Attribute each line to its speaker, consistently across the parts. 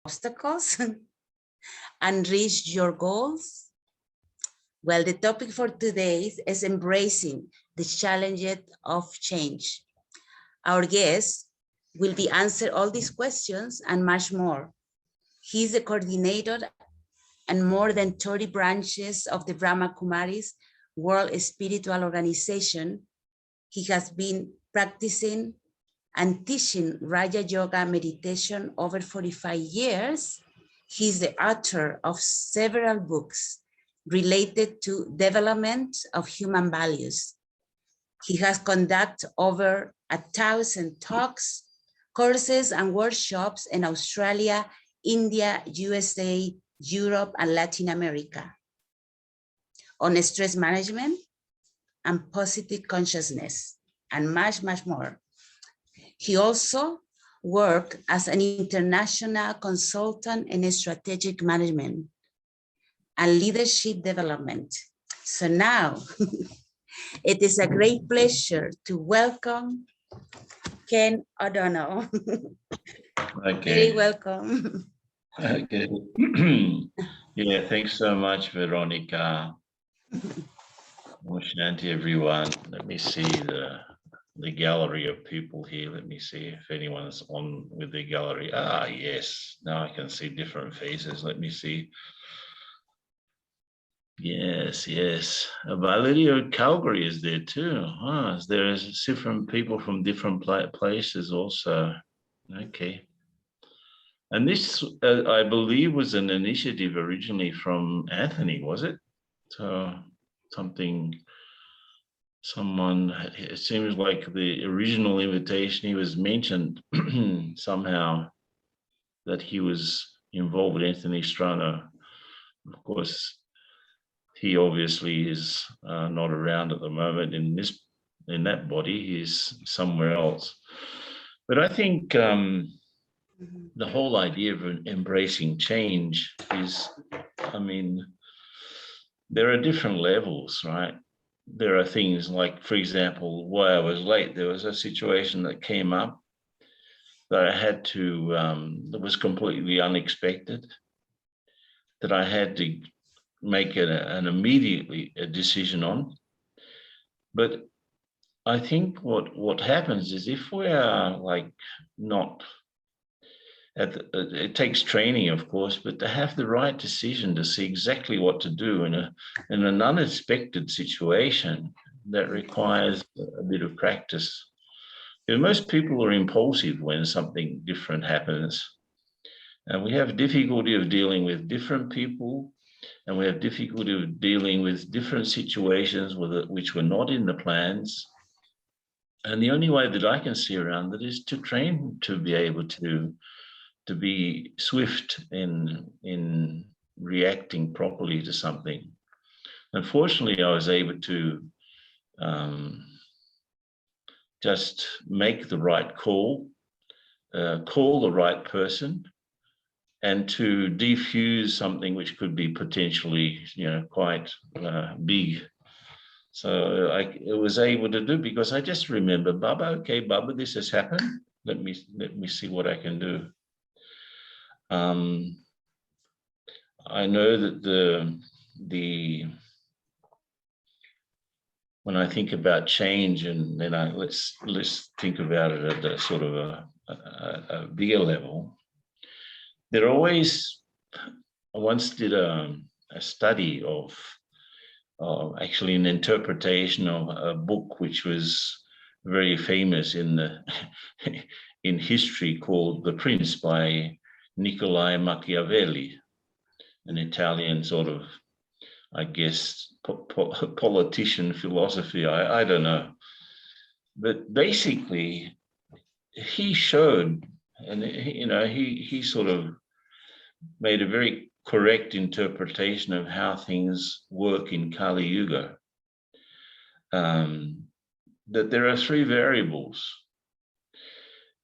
Speaker 1: obstacles and reach your goals? Well, the topic for today is embracing the challenges of change. Our guest will be answer all these questions and much more. He's the coordinator and more than 30 branches of the Brahma Kumaris World Spiritual Organization. He has been practicing and teaching Raja Yoga meditation over 45 years. He's the author of several books related to development of human values. He has conducted over 1,000 talks, courses, and workshops in Australia, India, USA, Europe, and Latin America on stress management and positive consciousness, and much, much more. He also worked as an international consultant in strategic management and leadership development. So now, it is a great pleasure to welcome Ken O'Donnell.
Speaker 2: Okay.
Speaker 1: Very welcome.
Speaker 2: Okay. Yeah, thanks so much, Veronica. Shanti, everyone. Let me see the gallery of people here. Let me see if anyone's on with the gallery. Ah, yes. Now I can see different faces. Let me see. Yes, yes. Valerio Calgary is there too. There's different people from different places also. Okay. And this, I believe, was an initiative originally from Anthony, was it? So someone, it seems like the original invitation, he was mentioned somehow that he was involved with Anthony Strano. Of course, he obviously is not around at the moment in that body. He's somewhere else. But I think the whole idea of embracing change is, I mean, there are different levels, right? There are things like, for example, why I was late. There was a situation that came up that I had to, that was completely unexpected, that I had to make an immediately a decision on. But I think what happens is if we are like not, it takes training, of course, but to have the right decision, to see exactly what to do in an unexpected situation, that requires a bit of practice. Because most people are impulsive when something different happens. And we have difficulty of dealing with different people, and we have difficulty of dealing with different situations which were not in the plans. And the only way that I can see around that is to train to be able to be swift in reacting properly to something. Unfortunately, I was able to just make the right call the right person, and to defuse something which could be potentially, quite big. So I was able to do, because I just remember, Baba, okay, Baba, this has happened. Let me see what I can do. I know that when I think about change, and then let's think about it at a sort of a bigger level. There are always, I once did a study of actually an interpretation of a book which was very famous in history, called The Prince by Niccolo Machiavelli, an Italian sort of, I guess, politician philosophy. I don't know. But basically, he showed, and he sort of made a very correct interpretation of how things work in Kali Yuga. That there are three variables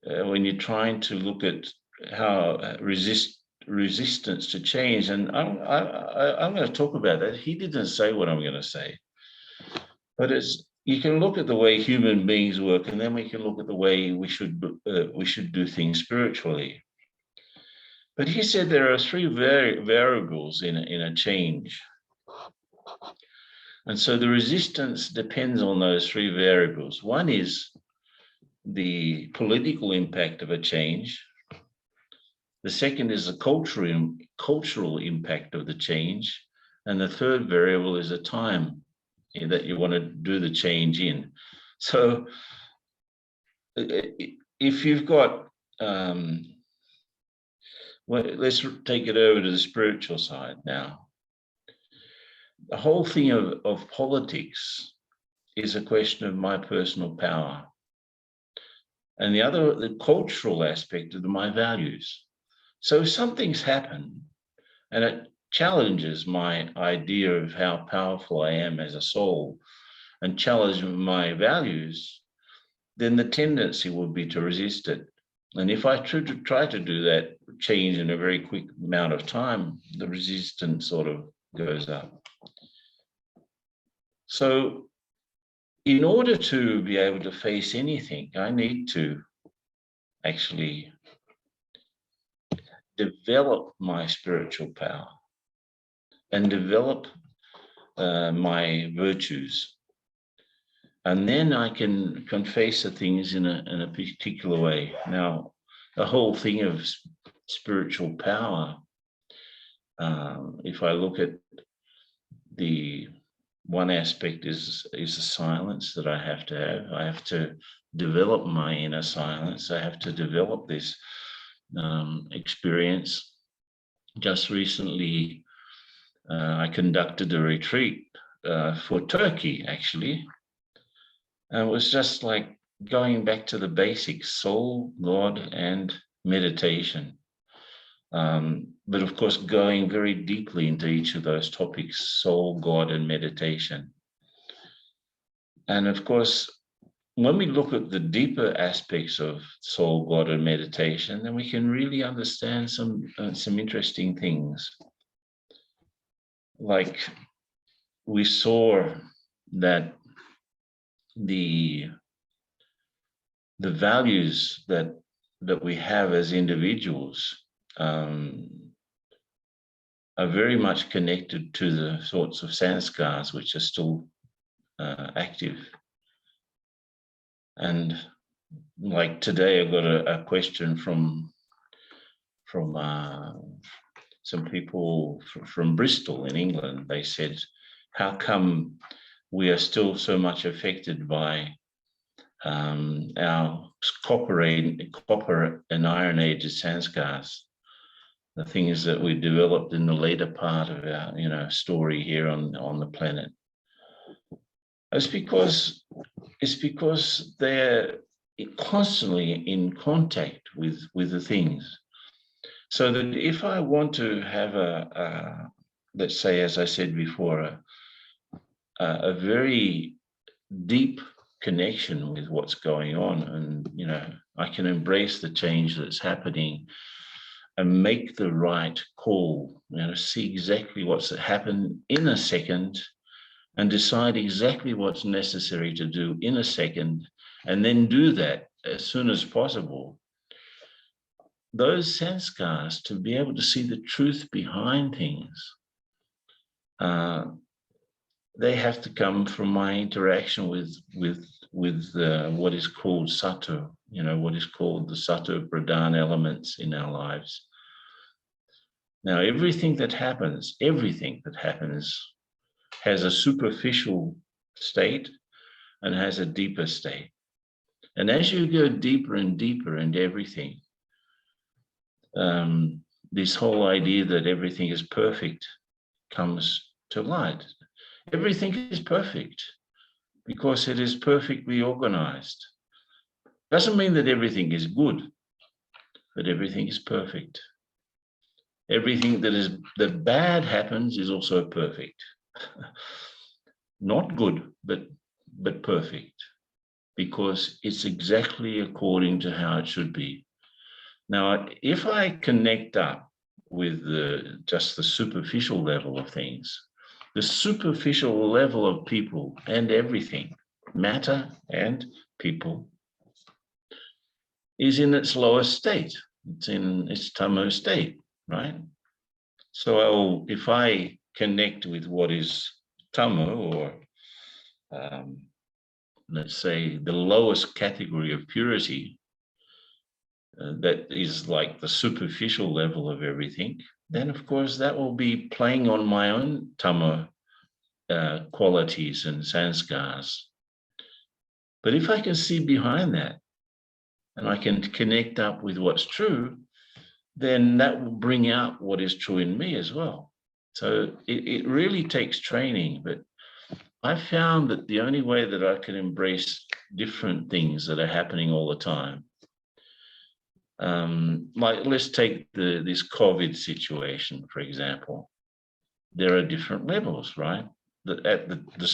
Speaker 2: when you're trying to look at how resistance to change. And I'm going to talk about that. He didn't say what I'm going to say, but you can look at the way human beings work, and then we can look at the way we should do things spiritually. But he said there are three variables in a change. And so the resistance depends on those three variables. One is the political impact of a change. The second is the cultural impact of the change. And the third variable is the time that you want to do the change in. So if you've got, well, let's take it over to the spiritual side now. The whole thing of politics is a question of my personal power. And the cultural aspect of my values. So if something's happened and it challenges my idea of how powerful I am as a soul and challenges my values, then the tendency would be to resist it. And if I try to do that change in a very quick amount of time, the resistance sort of goes up. So in order to be able to face anything, I need to actually develop my spiritual power and develop my virtues. And then I can face the things in a particular way. Now, the whole thing of spiritual power, if I look at the one aspect is the silence that I have to have. I have to develop my inner silence. I have to develop this experience. Just recently, I conducted a retreat for Turkey, actually. And it was just like going back to the basics, soul, God, and meditation. But of course, going very deeply into each of those topics, soul, God, and meditation. And of course, when we look at the deeper aspects of soul, God, and meditation, then we can really understand some interesting things. Like we saw that the values that we have as individuals are very much connected to the sorts of sanskars which are still active. And like today, I got a question from some people from Bristol in England. They said, how come we are still so much affected by our copper and iron age sanskars, the things that we developed in the later part of our story here on the planet? It's because they're constantly in contact with the things. So that if I want to have let's say, as I said before, a very deep connection with what's going on, and I can embrace the change that's happening and make the right call, see exactly what's happened in a second and decide exactly what's necessary to do in a second, and then do that as soon as possible. Those sanskars, to be able to see the truth behind things, they have to come from my interaction with what is called sattva, what is called the sattva pradhan elements in our lives. Now, everything that happens has a superficial state and has a deeper state. And as you go deeper and deeper into everything, this whole idea that everything is perfect comes to light. Everything is perfect because it is perfectly organized. Doesn't mean that everything is good, but everything is perfect. Everything that bad happens is also perfect. Not good, but perfect, because it's exactly according to how it should be. Now, if I connect up with just the superficial level of things, the superficial level of people and everything, matter and people, is in its lowest state. It's in its tamo state. right? So if I connect with what is tamo, or let's say the lowest category of purity, that is like the superficial level of everything, then of course that will be playing on my own tamo qualities and sanskars. But if I can see behind that and I can connect up with what's true, then that will bring out what is true in me as well. So it really takes training, but I found that the only way that I can embrace different things that are happening all the time, like let's take this COVID situation, for example. There are different levels, right? At the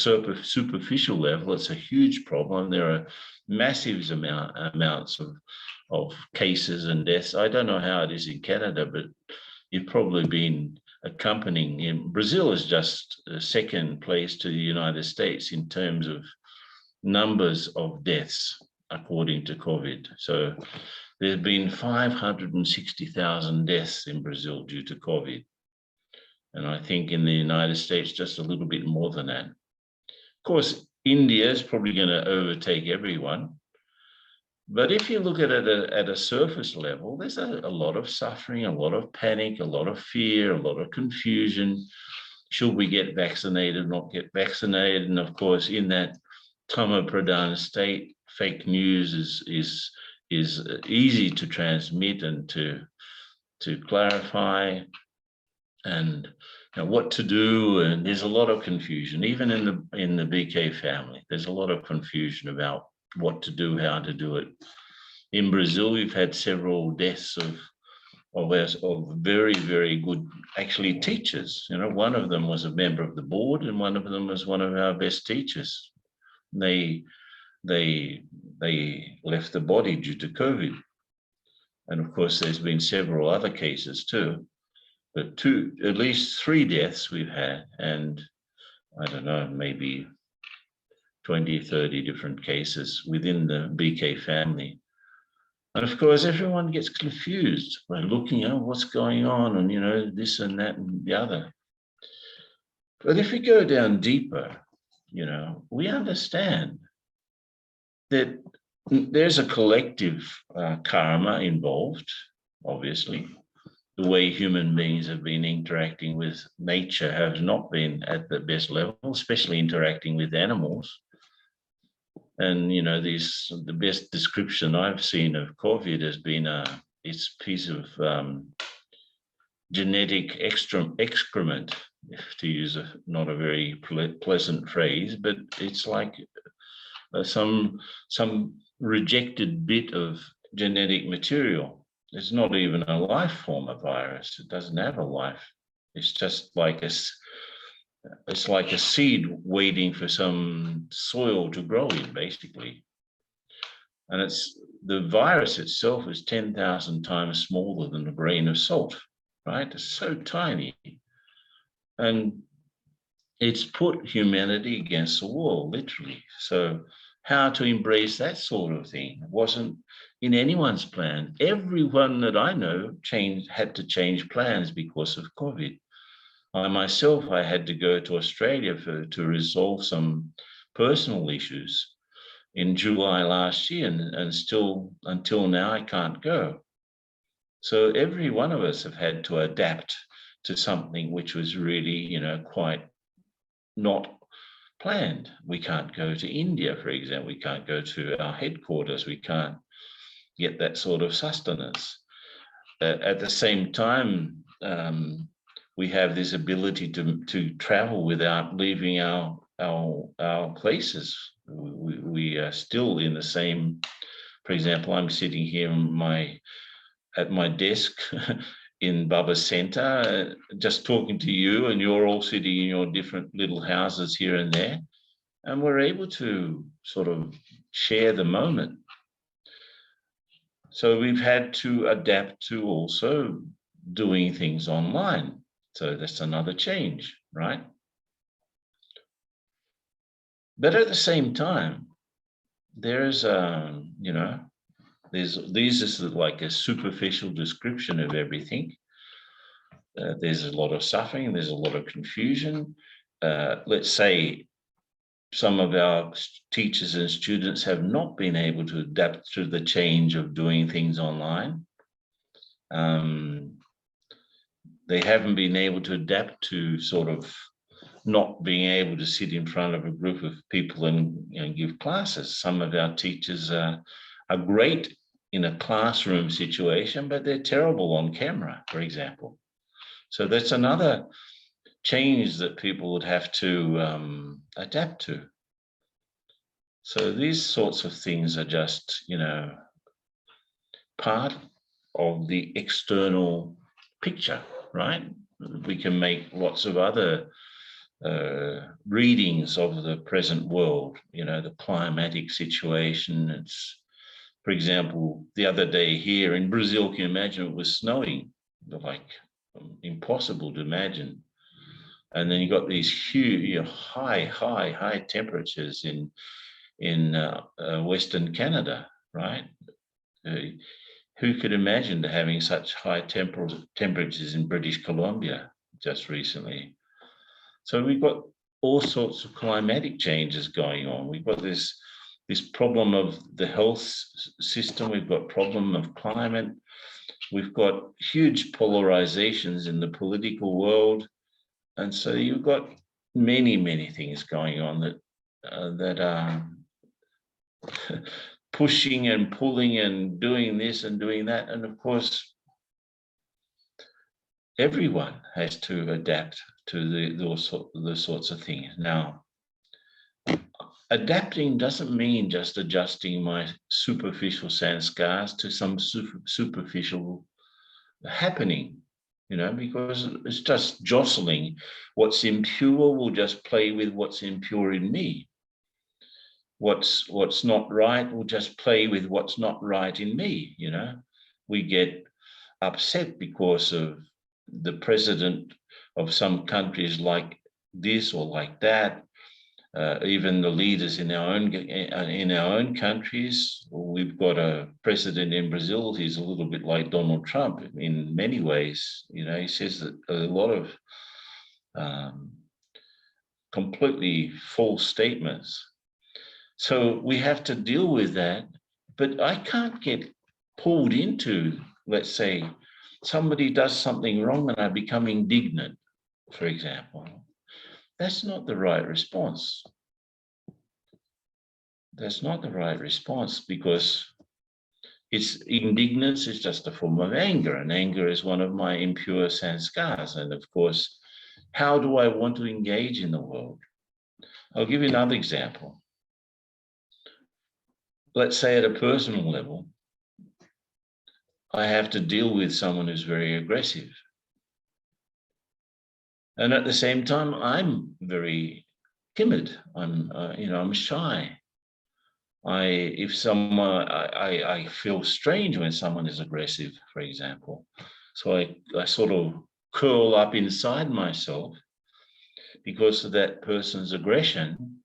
Speaker 2: superficial level, it's a huge problem. There are massive amounts of cases and deaths. I don't know how it is in Canada, but you've probably been accompanying in Brazil is just second place to the United States in terms of numbers of deaths according to COVID. So there's been 560,000 deaths in Brazil due to COVID. And I think in the United States, just a little bit more than that. Of course, India is probably going to overtake everyone. But if you look at it at a surface level, there's a lot of suffering, a lot of panic, a lot of fear, a lot of confusion. Should we get vaccinated, not get vaccinated? And of course, in that tamo pradhan state, fake news is easy to transmit and to clarify, and what to do. And there's a lot of confusion, even in the BK family. There's a lot of confusion about what to do, how to do it. In Brazil, we've had several deaths of very, very good, actually, teachers. One of them was a member of the board, and one of them was one of our best teachers. They left the body due to COVID. And of course, there's been several other cases too. But at least 3 deaths we've had, and I don't know, maybe 20, 30 different cases within the BK family. And of course, everyone gets confused by looking at what's going on and, this and that and the other. But if we go down deeper, we understand that there's a collective karma involved, obviously. The way human beings have been interacting with nature has not been at the best level, especially interacting with animals. And, the best description I've seen of COVID has been it's a piece of genetic excrement, to use not a very pleasant phrase, but it's like some rejected bit of genetic material. It's not even a life form, a virus. It doesn't have a life. It's just like it's like a seed waiting for some soil to grow in, basically. And the virus itself is 10,000 times smaller than a grain of salt, right? It's so tiny. And it's put humanity against the wall, literally. So how to embrace that sort of thing? It wasn't in anyone's plan. Everyone that I know had to change plans because of COVID. I myself, I had to go to Australia to resolve some personal issues in July last year, and still until now I can't go. So every one of us have had to adapt to something which was really, quite not planned. We can't go to India, for example. We can't go to our headquarters. We can't get that sort of sustenance. At the same time, we have this ability to travel without leaving our places. We are still in the same. For example, I'm sitting here at my desk in Baba Center, just talking to you, and you're all sitting in your different little houses here and there, and we're able to sort of share the moment. So we've had to adapt to also doing things online. So that's another change, right? But at the same time, there's this is like a superficial description of everything. There's a lot of suffering, there's a lot of confusion. Let's say some of our teachers and students have not been able to adapt to the change of doing things online. They haven't been able to adapt to sort of not being able to sit in front of a group of people and give classes. Some of our teachers are great in a classroom situation, but they're terrible on camera, for example. So that's another change that people would have to adapt to. So these sorts of things are just, part of the external picture, right? We can make lots of other readings of the present world, the climatic situation. It's, for example, the other day here in Brazil, can you imagine it was snowing? Like impossible to imagine. And then you got these huge, high temperatures in Western Canada, right? Who could imagine having such high temperatures in British Columbia just recently? So we've got all sorts of climatic changes going on. We've got this problem of the health system. We've got problem of climate. We've got huge polarizations in the political world. And so you've got many things going on that are pushing and pulling and doing this and doing that. And of course, everyone has to adapt to those sorts of things. Now, adapting doesn't mean just adjusting my superficial sanskars to some superficial happening, because it's just jostling. What's impure will just play with what's impure in me. What's not right will just play with what's not right in me. We get upset because of the president of some countries like this or like that. Even the leaders in our own countries. We've got a president in Brazil. He's a little bit like Donald Trump in many ways. He says that a lot of completely false statements. So we have to deal with that, but I can't get pulled into, let's say, somebody does something wrong and I become indignant, for example. That's not the right response. That's not the right response, because indignance is just a form of anger, and anger is one of my impure sanskars. And of course, how do I want to engage in the world? I'll give you another example. Let's say at a personal level, I have to deal with someone who's very aggressive. And at the same time, I'm very timid. I'm shy. I feel strange when someone is aggressive, for example. So I sort of curl up inside myself because of that person's aggression.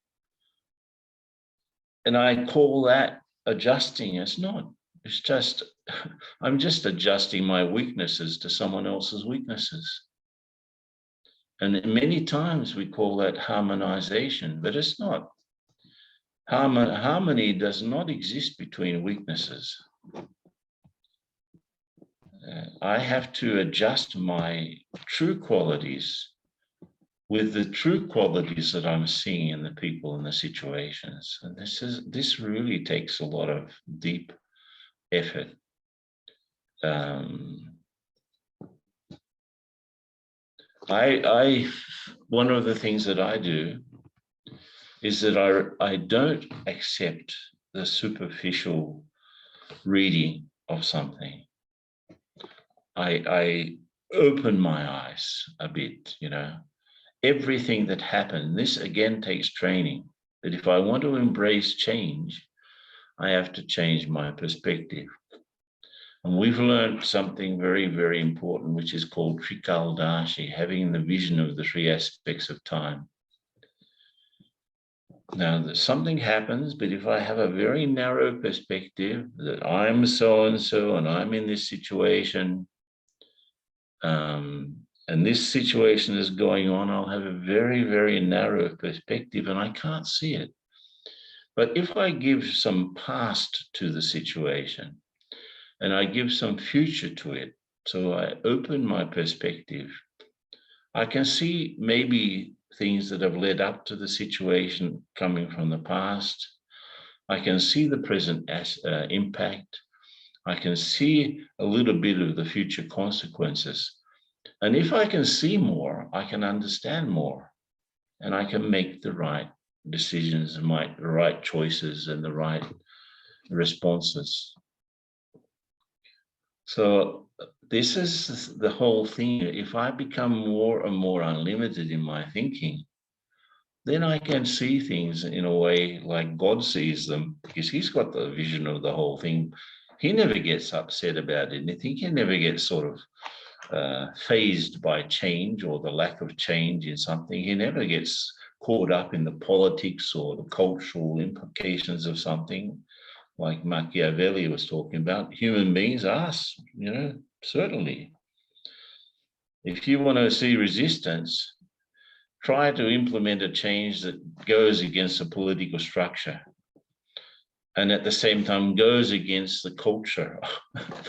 Speaker 2: And I call that adjusting. It's not. It's just, I'm just adjusting my weaknesses to someone else's weaknesses. And many times we call that harmonization, but it's not. Harmony does not exist between weaknesses. I have to adjust my true qualities with the true qualities that I'm seeing in the people and the situations. And this really takes a lot of deep effort. One of the things that I do is that I don't accept the superficial reading of something. I open my eyes a bit, Everything that happened, this again takes training. That if I want to embrace change, I have to change my perspective. And we've learned something very, very important, which is called Trikaldashi, having the vision of the three aspects of time. Now, something happens, but if I have a very narrow perspective that I'm so-and-so and I'm in this situation, and this situation is going on, I'll have a very, very narrow perspective and I can't see it. But if I give some past to the situation and I give some future to it, so I open my perspective, I can see maybe things that have led up to the situation coming from the past. I can see the present impact. I can see a little bit of the future consequences. And if I can see more, I can understand more, and I can make the right decisions and the right choices and the right responses. So this is the whole thing. If I become more and more unlimited in my thinking, then I can see things in a way like God sees them, because he's got the vision of the whole thing. He never gets upset about anything. He never gets sort of phased by change or the lack of change in something. He never gets caught up in the politics or the cultural implications of something like Machiavelli was talking about. Human beings, us, certainly. If you want to see resistance, try to implement a change that goes against the political structure and at the same time goes against the culture.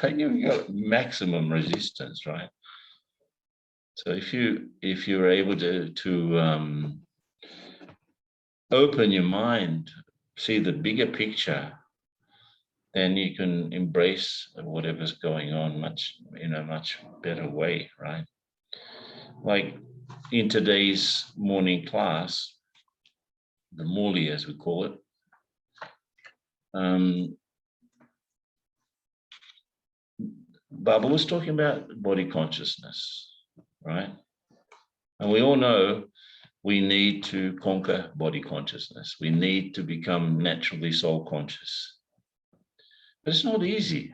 Speaker 2: Then you've got maximum resistance, right? So if you're able to open your mind, see the bigger picture, then you can embrace whatever's going on in a much better way, right? Like in today's morning class, the Morley as we call it, Baba was talking about body consciousness, right? And we all know we need to conquer body consciousness. We need to become naturally soul conscious. But it's not easy,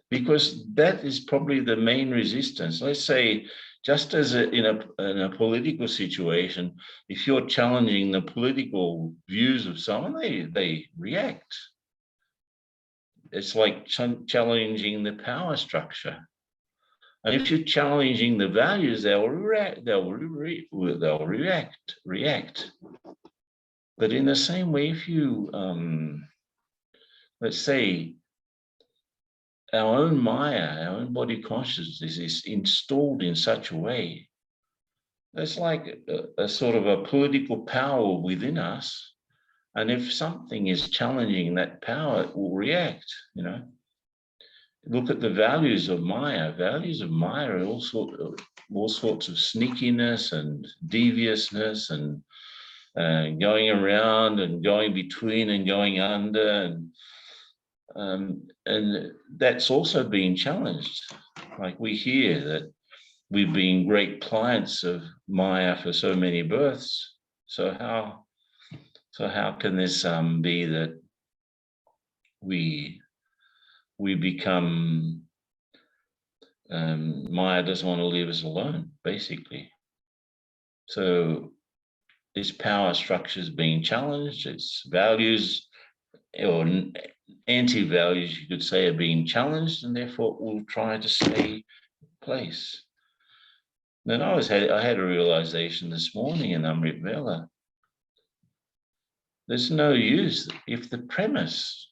Speaker 2: because that is probably the main resistance. Let's say, just as in a political situation, if you're challenging the political views of someone, they react. It's like challenging the power structure. And if you're challenging the values, they'll react. But in the same way, if you, let's say, our own Maya, our own body consciousness is installed in such a way, it's like a sort of a political power within us. And if something is challenging that power, it will react, Look at the values of Maya. Values of Maya are all sorts of sneakiness and deviousness and going around and going between and going under, and that's also being challenged. Like we hear that we've been great clients of Maya for so many births. So how can this be that we become Maya doesn't want to leave us alone, basically. So its power structure is being challenged, its values or anti-values, you could say, are being challenged, and therefore it will try to stay in place. Then I had a realization this morning in Amrit Vela. There's no use if the premise,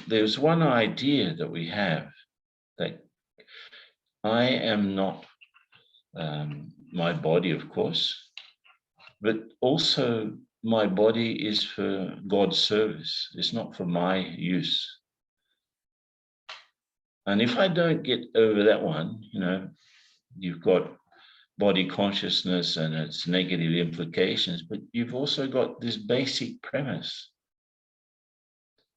Speaker 2: there's one idea that we have, that I am not my body, of course, but also my body is for God's service. It's not for my use. And if I don't get over that one, you've got body consciousness and its negative implications, but you've also got this basic premise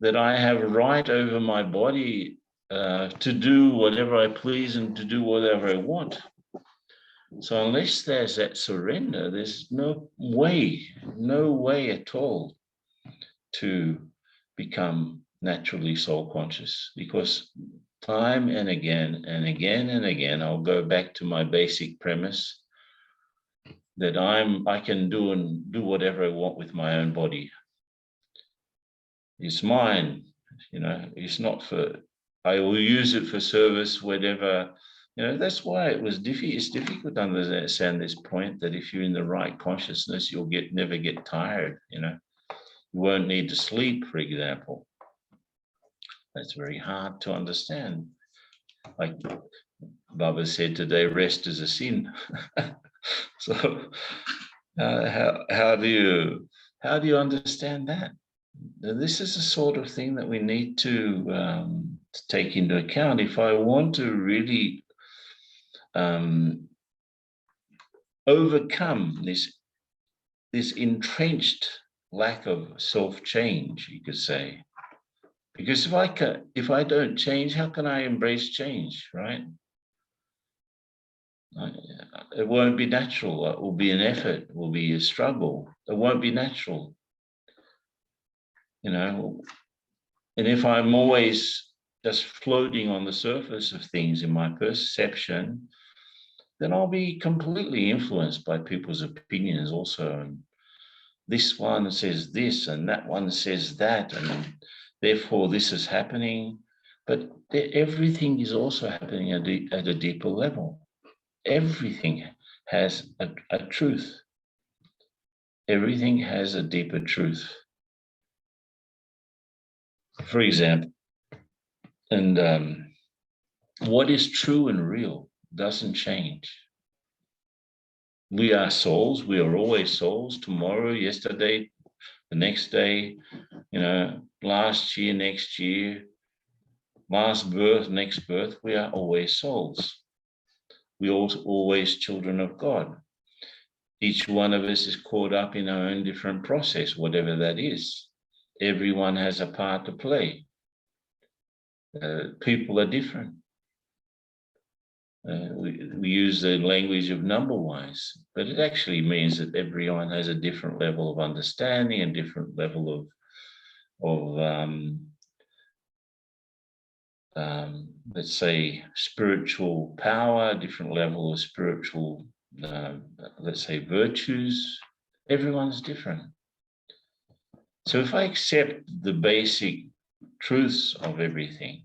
Speaker 2: that I have a right over my body to do whatever I please and to do whatever I want. So unless there's that surrender, there's no way at all to become naturally soul conscious, because time and again and again and again, I'll go back to my basic premise that I can do whatever I want with my own body. It's mine, it's not for, I will use it for service, whatever That's why it's difficult to understand this point, that if you're in the right consciousness, you'll never get tired. You won't need to sleep, for example. That's very hard to understand. Like Baba said today, rest is a sin. So how do you understand that? This is the sort of thing that we need to take into account. If I want to really overcome this entrenched lack of self-change, you could say, because if I don't change, how can I embrace change, right? It won't be natural. It will be an effort. It will be a struggle. It won't be natural. And if I'm always just floating on the surface of things in my perception, then I'll be completely influenced by people's opinions also. And this one says this and that one says that, and therefore this is happening. But everything is also happening at a deeper level. Everything has a truth. Everything has a deeper truth. For example, and what is true and real doesn't change. We are souls. We are always souls. Tomorrow, yesterday, the next day, last year, next year, last birth, next birth. We are always souls. We are always children of God. Each one of us is caught up in our own different process, whatever that is. Everyone has a part to play. People are different. We use the language of number-wise, but it actually means that everyone has a different level of understanding, a different level of let's say, spiritual power, different level of spiritual, let's say, virtues. Everyone's different. So if I accept the basic truths of everything,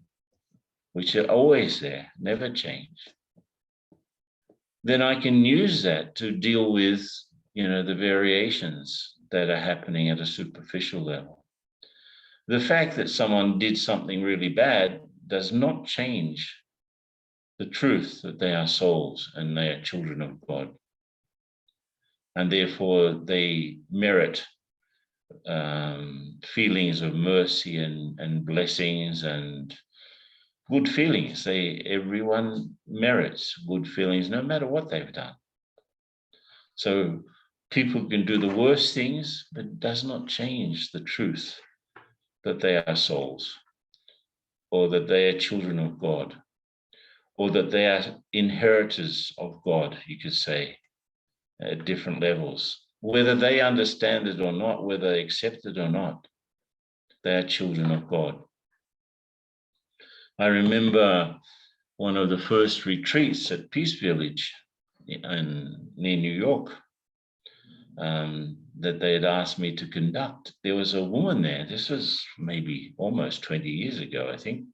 Speaker 2: which are always there, never change, then I can use that to deal with, the variations that are happening at a superficial level. The fact that someone did something really bad does not change the truth that they are souls and they are children of God. And therefore they merit feelings of mercy and blessings and good feelings. Everyone merits good feelings no matter what they've done. So people can do the worst things, but it does not change the truth that they are souls, or that they are children of God, or that they are inheritors of God, you could say, at different levels. Whether they understand it or not, whether they accept it or not, they are children of God. I remember one of the first retreats at Peace Village near New York that they had asked me to conduct. There was a woman there. This was maybe almost 20 years ago, I think,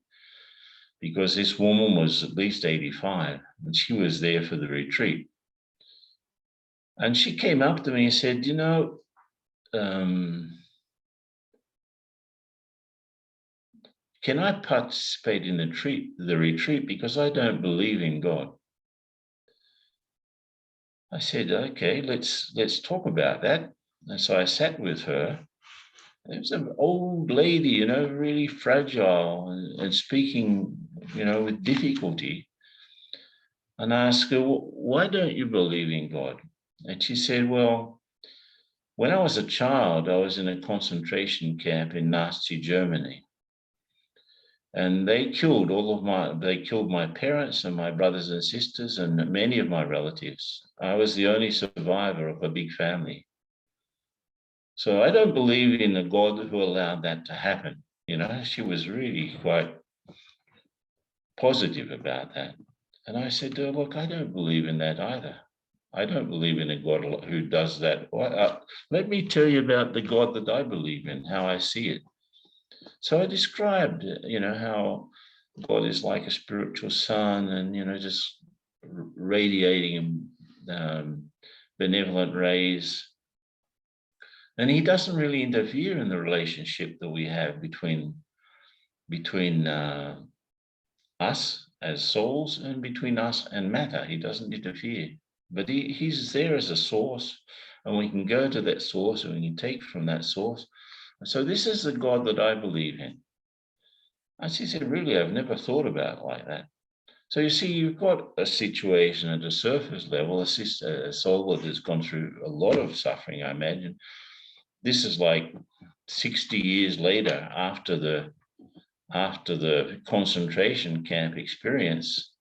Speaker 2: because this woman was at least 85 and she was there for the retreat. And she came up to me and said, can I participate in the retreat because I don't believe in God? I said, okay, let's talk about that. And so I sat with her. It was an old lady, really fragile and speaking, with difficulty. And I asked her, why don't you believe in God? And she said, well, when I was a child, I was in a concentration camp in Nazi Germany. And they killed my parents and my brothers and sisters and many of my relatives. I was the only survivor of a big family. So I don't believe in a God who allowed that to happen. She was really quite positive about that. And I said to her, look, I don't believe in that either. I don't believe in a God who does that. Let me tell you about the God that I believe in, how I see it. So I described, how God is like a spiritual son and, just radiating benevolent rays. And he doesn't really interfere in the relationship that we have between us as souls and between us and matter. He doesn't interfere, but he's there as a source, and we can go to that source and we can take from that source. So this is the God that I believe in. And she said, really, I've never thought about it like that. So you see, you've got a situation at a surface level, a soul that has gone through a lot of suffering, I imagine. This is like 60 years later after the concentration camp experience,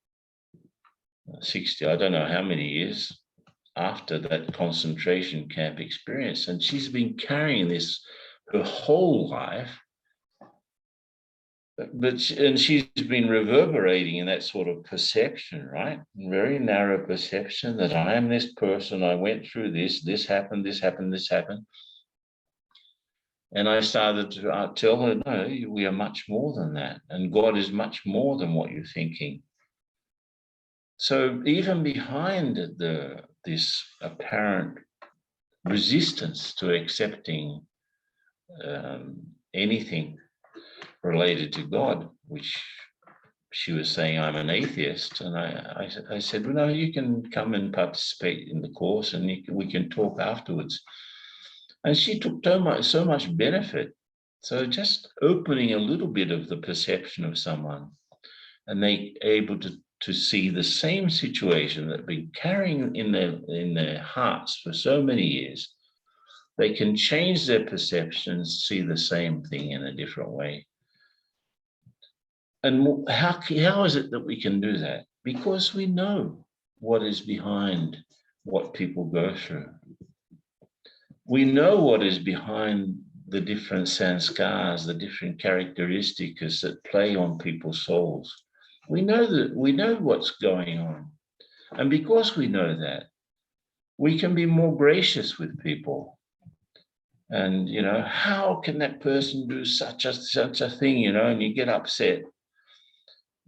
Speaker 2: 60, I don't know how many years after that concentration camp experience. And she's been carrying this her whole life. And she's been reverberating in that sort of perception, right? Very narrow perception that I am this person, I went through this happened, this happened, this happened. And I started to tell her, no, we are much more than that. And God is much more than what you're thinking. So even behind this apparent resistance to accepting anything related to God, which she was saying, I'm an atheist. And I said, well, no, you can come and participate in the course and we can talk afterwards. And she took so much benefit. So just opening a little bit of the perception of someone, and they able to see the same situation that been carrying in their hearts for so many years. They can change their perceptions, see the same thing in a different way. And how is it that we can do that? Because we know what is behind what people go through. We know what is behind the different sanskars, the different characteristics that play on people's souls. We know what's going on. And because we know that, we can be more gracious with people. And, how can that person do such a thing, and you get upset,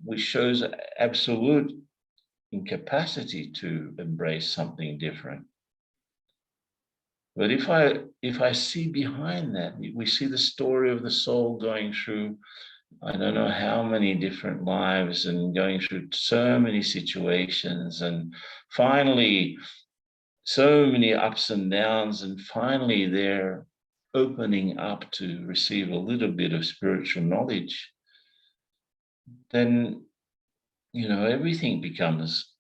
Speaker 2: which shows absolute incapacity to embrace something different. But if I see behind that, we see the story of the soul going through, I don't know how many different lives and going through so many situations, and finally so many ups and downs, and finally they're opening up to receive a little bit of spiritual knowledge, then, everything becomes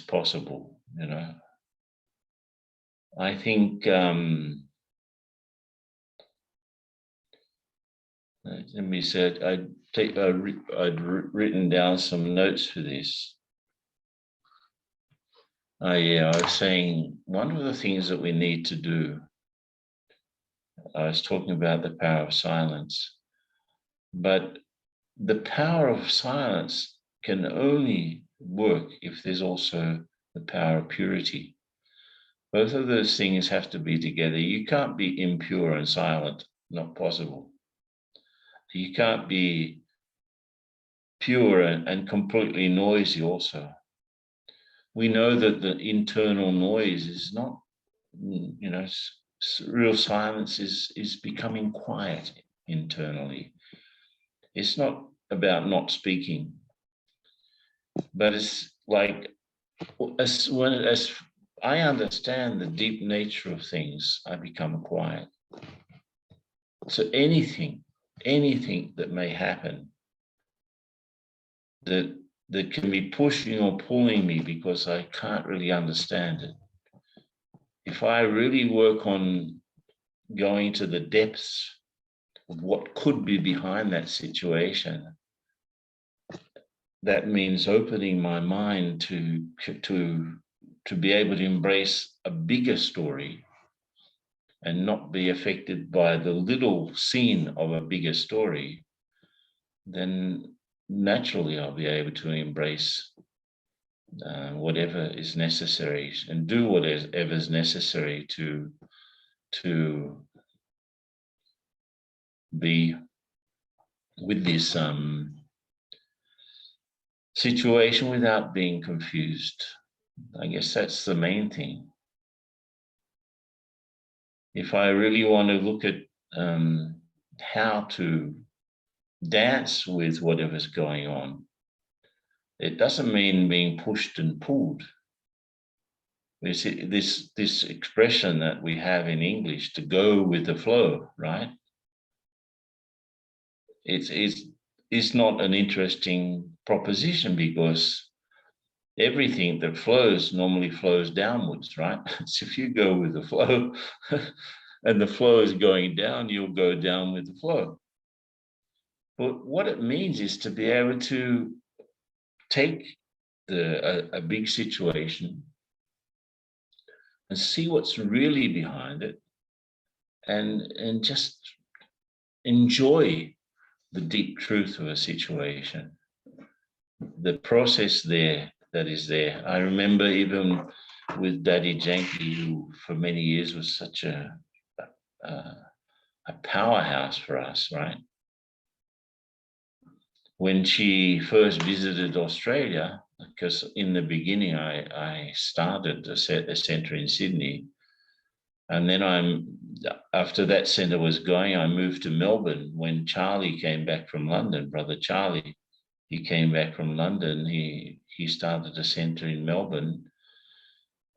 Speaker 2: possible, I think, let me say, I'd written down some notes for this. I was saying one of the things that we need to do, I was talking about the power of silence, but the power of silence can only work if there's also the power of purity. Both of those things have to be together. You can't be impure and silent, not possible. You can't be pure and completely noisy also. We know that the internal noise is not, real silence is becoming quiet internally. It's not about not speaking, but it's like, as I understand the deep nature of things, I become quiet. So anything that may happen that can be pushing or pulling me because I can't really understand it. If I really work on going to the depths of what could be behind that situation, that means opening my mind to be able to embrace a bigger story and not be affected by the little scene of a bigger story, then naturally I'll be able to embrace whatever is necessary and do whatever is necessary to be with this situation without being confused. I guess that's the main thing. If I really want to look at how to dance with whatever's going on, it doesn't mean being pushed and pulled. This expression that we have in English, to go with the flow, right? It's not an interesting proposition, because everything that flows normally flows downwards, right? So if you go with the flow and the flow is going down, you'll go down with the flow. But what it means is to be able to take a big situation and see what's really behind it, and just enjoy the deep truth of a situation, the process there that is there. I remember even with Daddy Janky, who for many years was such a powerhouse for us, right? When she first visited Australia, because in the beginning I started a centre in Sydney, and then after that centre was going, I moved to Melbourne. When Charlie came back from London, brother Charlie, he came back from London. He started a centre in Melbourne.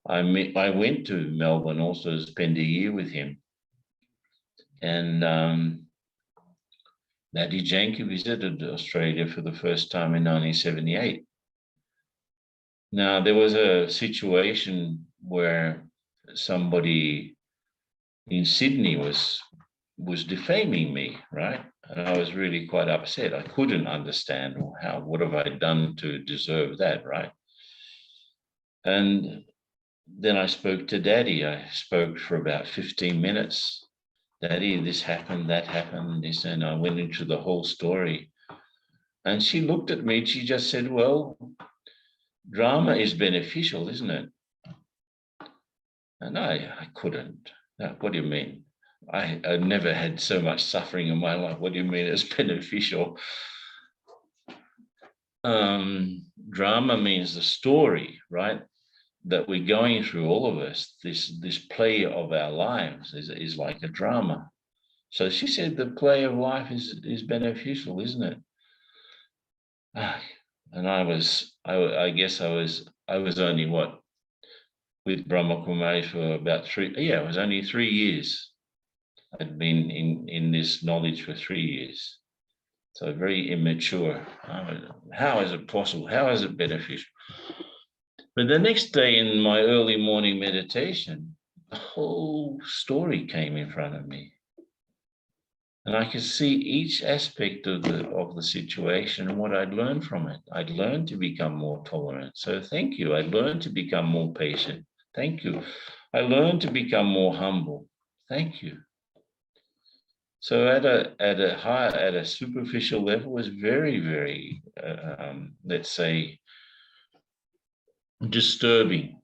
Speaker 2: I went to Melbourne also to spend a year with him, and Daddy Janky visited Australia for the first time in 1978. Now, there was a situation where somebody in Sydney was defaming me, right? And I was really quite upset. I couldn't understand what have I done to deserve that, right? And then I spoke to Daddy. I spoke for about 15 minutes. Daddy, this happened, that happened, this, and I went into the whole story. And she looked at me and she just said, well, drama is beneficial, isn't it? And I couldn't. No, what do you mean? I never had so much suffering in my life. What do you mean it's beneficial? Drama means the story, right? That we're going through, all of us. This play of our lives is like a drama. So she said the play of life is beneficial, isn't it? And I guess I was only what, with Brahma Kumaris for about it was only 3 years. I'd been in this knowledge for 3 years. So very immature. How is it possible? How is it beneficial? But the next day in my early morning meditation, the whole story came in front of me. And I could see each aspect of the situation and what I'd learned from it. I'd learned to become more tolerant. So thank you. I learned to become more patient. Thank you. I learned to become more humble. Thank you. So at a superficial level, was very, very, let's say, disturbing.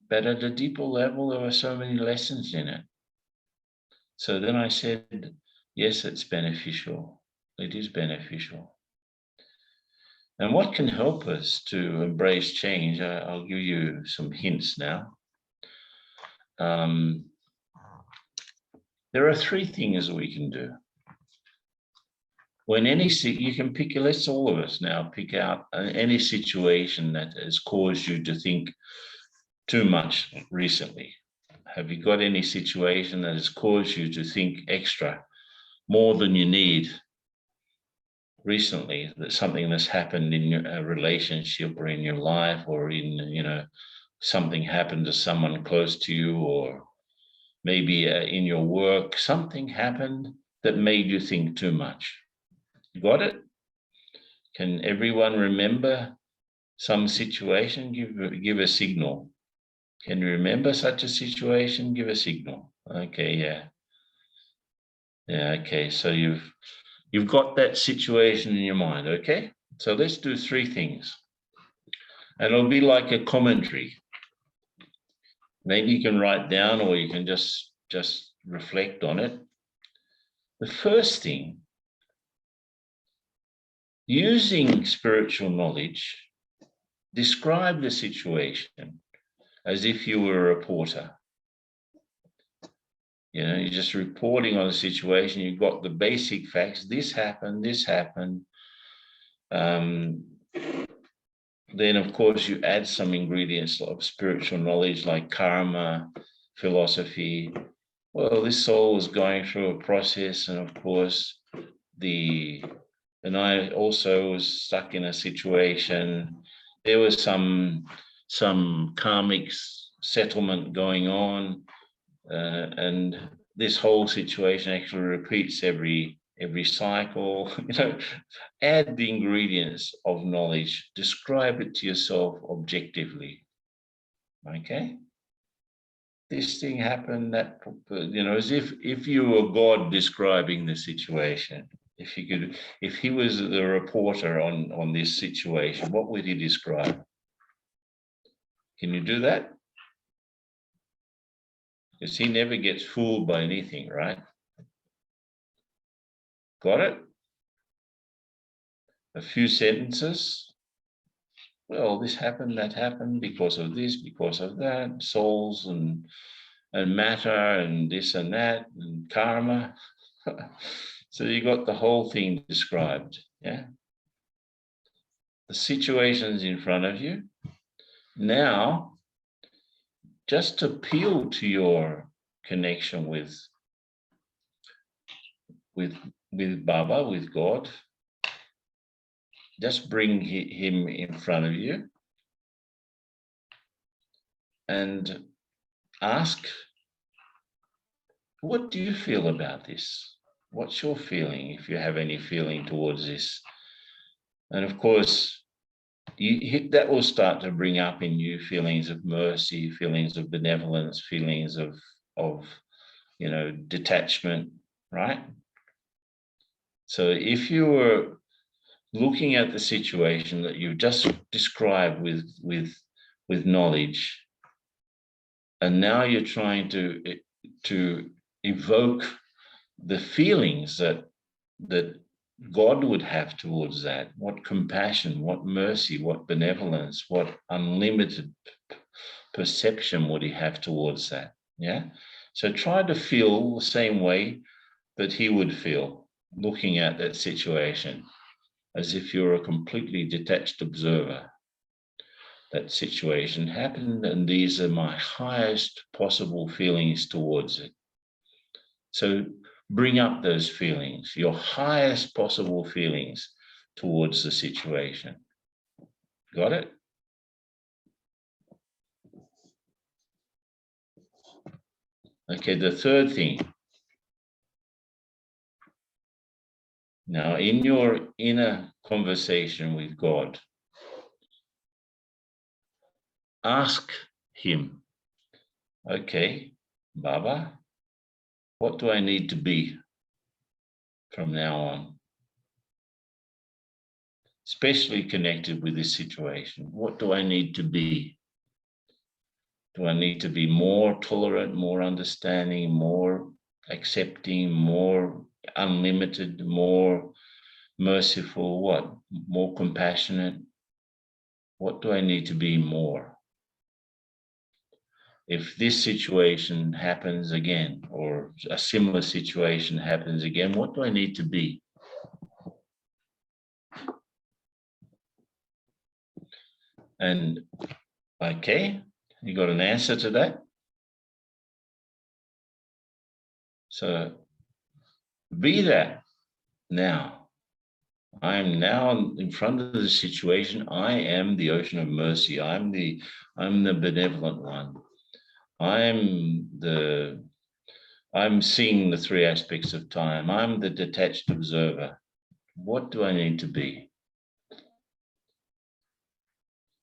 Speaker 2: But at a deeper level, there were so many lessons in it. So then I said, yes, it's beneficial. It is beneficial. And what can help us to embrace change? I'll give you some hints now. There are 3 things we can do. When you can pick, let's all of us now pick out any situation that has caused you to think too much recently. Have you got any situation that has caused you to think extra, more than you need recently? That something that's happened in your relationship or in your life, or in, something happened to someone close to you, or maybe in your work, something happened that made you think too much. Got it? Can everyone remember some situation? Give a signal. Can you remember such a situation? Give a signal. Okay, yeah. Yeah, okay. So you've got that situation in your mind, okay? So let's do 3 things. And it'll be like a commentary. Maybe you can write down, or you can just reflect on it. The first thing using spiritual knowledge, describe the situation as if you were a reporter. You know, you're just reporting on the situation. You've got the basic facts. This happened, this happened. Then, of course, you add some ingredients of spiritual knowledge like karma, philosophy. Well, this soul was going through a process, and of course, and I also was stuck in a situation. There was some karmic settlement going on, and this whole situation actually repeats every cycle. You know, add the ingredients of knowledge, describe it to yourself objectively. Okay, this thing happened, that, you know, as if you were God describing the situation. If he was the reporter on this situation, what would he describe? Can you do that? Because he never gets fooled by anything, right? Got it? A few sentences. Well, this happened, that happened, because of this, because of that, souls and matter and this and that and karma. So you got the whole thing described, yeah? The situation's in front of you. Now, just appeal to your connection with Baba, with God. Just bring him in front of you and ask, what do you feel about this? What's your feeling, if you have any feeling towards this? And of course, that will start to bring up in you feelings of mercy, feelings of benevolence, feelings of you know, detachment, right? So if you were looking at the situation that you've just described with knowledge, and now you're trying to evoke the feelings that God would have towards that, what compassion, what mercy, what benevolence, what unlimited perception would he have towards that, yeah? So try to feel the same way that he would feel looking at that situation, as if you're a completely detached observer. That situation happened, and these are my highest possible feelings towards it. So bring up those feelings, your highest possible feelings towards the situation. Got it? Okay, the third thing. Now, in your inner conversation with God, ask him, okay, Baba, what do I need to be from now on? Especially connected with this situation. What do I need to be? Do I need to be more tolerant, more understanding, more accepting, more unlimited, more merciful? What? More compassionate? What do I need to be more? If this situation happens again, or a similar situation happens again, what do I need to be? And okay, you got an answer to that? So be that now. I am now in front of the situation. I am the ocean of mercy. I'm the benevolent one. I'm seeing the three aspects of time. I'm the detached observer. What do I need to be?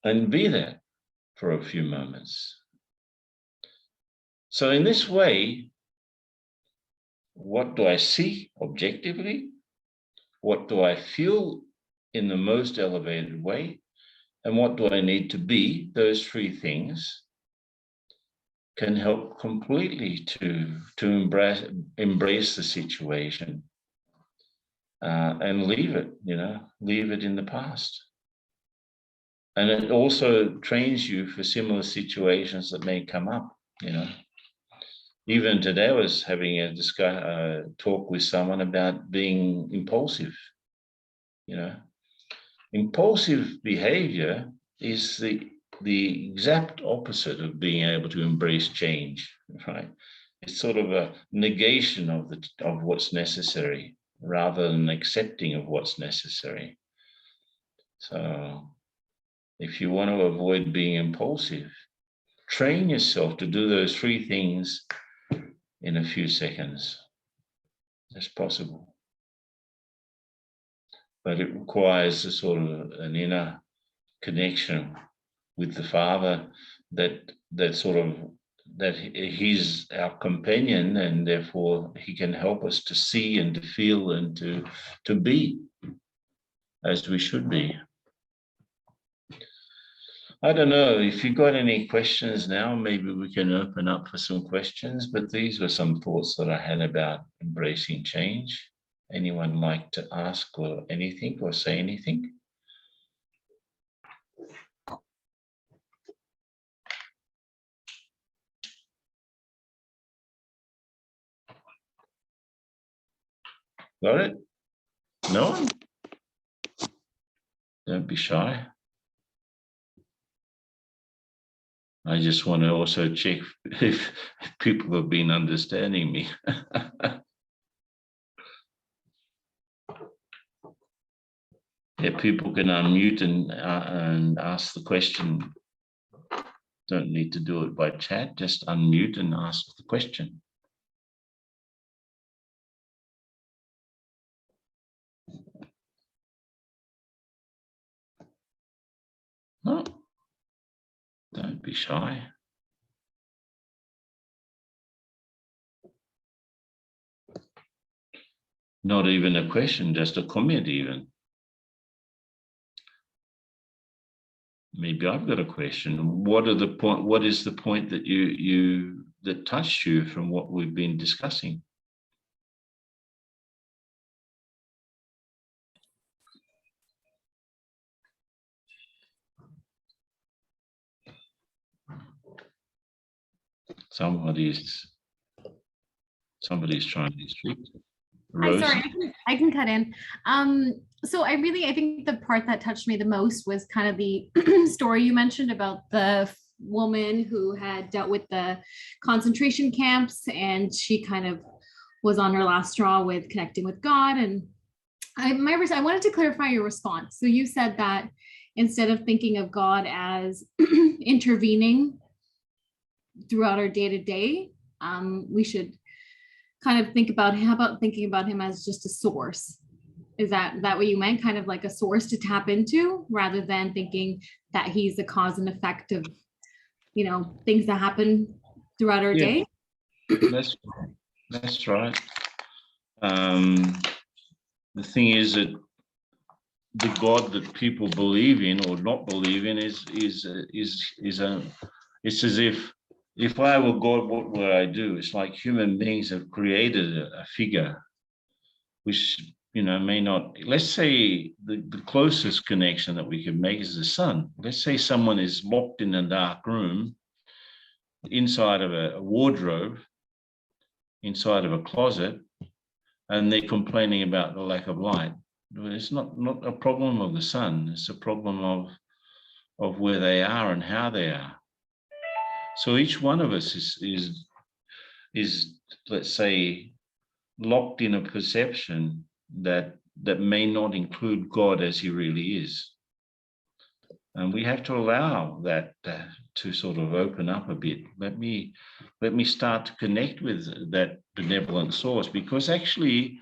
Speaker 2: And be there for a few moments. So in this way, what do I see objectively? What do I feel in the most elevated way? And what do I need to be? Those three things can help completely to embrace the situation and leave it, leave it in the past. And it also trains you for similar situations that may come up, Even today I was having a talk with someone about being impulsive, Impulsive behavior is the exact opposite of being able to embrace change, right? It's sort of a negation of what's necessary rather than accepting of what's necessary. So if you want to avoid being impulsive, train yourself to do those three things in a few seconds. That's possible. But it requires a sort of an inner connection with the Father that he's our companion, and therefore he can help us to see and to feel and to be as we should be. I don't know if you've got any questions now, maybe we can open up for some questions, but these were some thoughts that I had about embracing change. Anyone like to ask or anything or say anything? Got it? No one? Don't be shy. I just want to also check if people have been understanding me. Yeah, people can unmute and ask the question. Don't need to do it by chat, just unmute and ask the question. No, don't be shy. Not even a question, just a comment even. Maybe I've got a question. What is the point that that touched you from what we've been discussing? Somebody's trying to speak.
Speaker 3: Hi, sorry, I can cut in. So I think the part that touched me the most was kind of the story you mentioned about the woman who had dealt with the concentration camps, and she kind of was on her last straw with connecting with God. And I wanted to clarify your response. So you said that instead of thinking of God as intervening throughout our day-to-day, we should kind of think about thinking about him as just a source. Is that what you meant? Kind of like a source to tap into, rather than thinking that he's the cause and effect of, things that happen throughout our day?
Speaker 2: That's right. The thing is that the God that people believe in or not believe in is it's as if I were God, what would I do? It's like human beings have created a figure which, may not, let's say the closest connection that we can make is the sun. Let's say someone is locked in a dark room, inside of a wardrobe, inside of a closet, and they're complaining about the lack of light. It's not a problem of the sun, it's a problem of where they are and how they are. So each one of us is let's say, locked in a perception that may not include God as he really is. And we have to allow that to sort of open up a bit. Let me start to connect with that benevolent source, because actually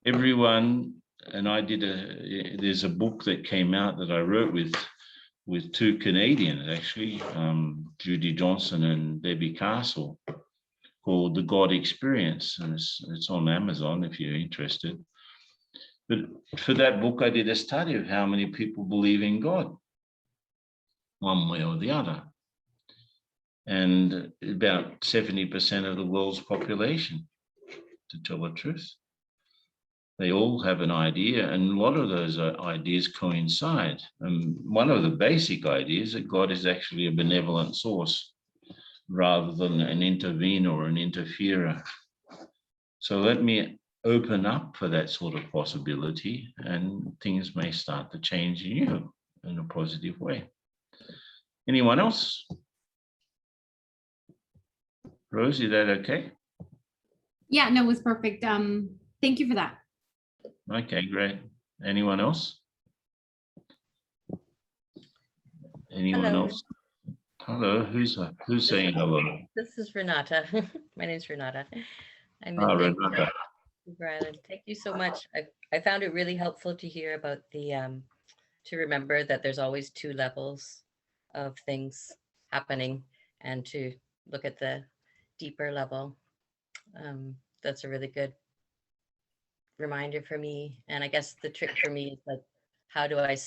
Speaker 2: everyone, and there's a book that came out that I wrote with two Canadians, actually, Judy Johnson and Debbie Castle, called The God Experience, and it's on Amazon if you're interested. But for that book, I did a study of how many people believe in God, one way or the other. And about 70% of the world's population, to tell the truth. They all have an idea, and a lot of those ideas coincide. And one of the basic ideas is that God is actually a benevolent source rather than an intervener or an interferer. So let me open up for that sort of possibility, and things may start to change in you in a positive way. Anyone else? Rose, is that okay?
Speaker 3: Yeah, no, it was perfect. Thank you for that.
Speaker 2: Okay, great. Anyone else? Anyone
Speaker 4: Hello.
Speaker 2: else? Hello, who's saying hello?
Speaker 4: This is Renata. My name's Renata. I'm
Speaker 2: Ah,
Speaker 4: in
Speaker 2: Renata.
Speaker 4: Vancouver Island. Thank you so much. I found it really helpful to hear about the to remember that there's always two levels of things happening and to look at the deeper level. That's a really good reminder for me. And I guess the trick for me is like, how do I